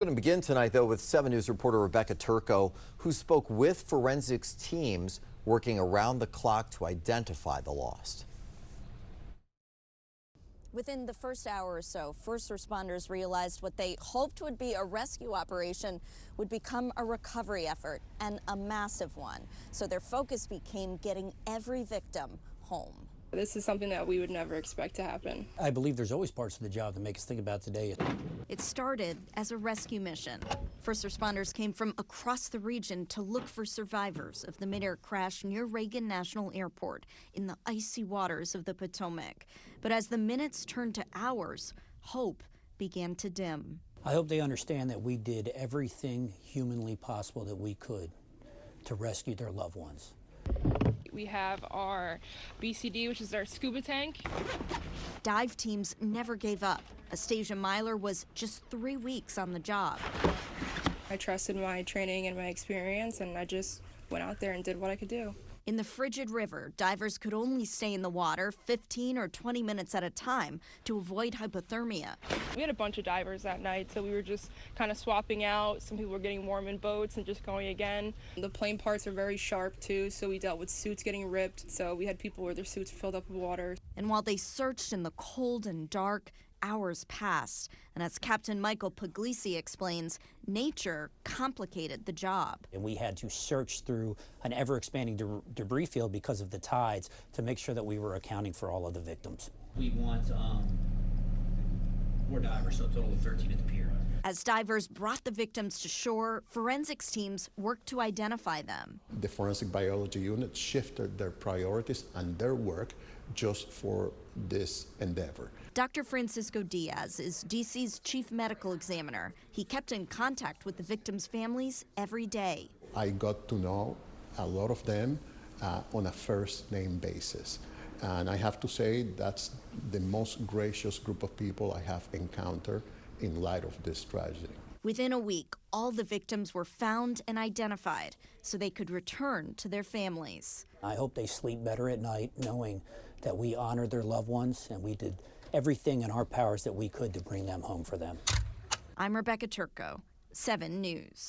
We're going to begin tonight, though, with 7 News reporter Rebecca Turco, who spoke with forensics teams working around the clock to identify the lost. Within the first hour or so, first responders realized what they hoped would be a rescue operation would become a recovery effort, and a massive one. So their focus became getting every victim home. This is something that we would never expect to happen. I believe there's always parts of the job that make us think about today. It started as a rescue mission. First responders came from across the region to look for survivors of the midair crash near Reagan National Airport in the icy waters of the Potomac. But as the minutes turned to hours, hope began to dim. I hope they understand that we did everything humanly possible that we could to rescue their loved ones. We have our BCD, which is our scuba tank. Dive teams never gave up. Astasia Myler was just 3 weeks on the job. I trusted my training and my experience, and I just went out there and did what I could do. In the frigid river, divers could only stay in the water 15 or 20 minutes at a time to avoid hypothermia. We had a bunch of divers that night, so we were just kind of swapping out. Some people were getting warm in boats and just going again. The plane parts are very sharp too, so we dealt with suits getting ripped. So we had people where their suits were filled up with water. And while they searched in the cold and dark, hours passed. And as Captain Michael Puglisi explains, nature complicated the job. And we had to search through an ever-expanding debris field because of the tides to make sure that we were accounting for all of the victims. We want more divers, so a total of 13 at the pier. As divers brought the victims to shore, forensics teams worked to identify them. The forensic biology unit shifted their priorities and their work just for this endeavor. Dr. Francisco Diaz is DC's chief medical examiner. He kept in contact with the victims' families every day. I got to know a lot of them on a first-name basis. And I have to say that's the most gracious group of people I have encountered in light of this tragedy. Within a week, all the victims were found and identified so they could return to their families. I hope they sleep better at night knowing that we honored their loved ones and we did everything in our powers that we could to bring them home for them. I'm Rebecca Turco, 7 News.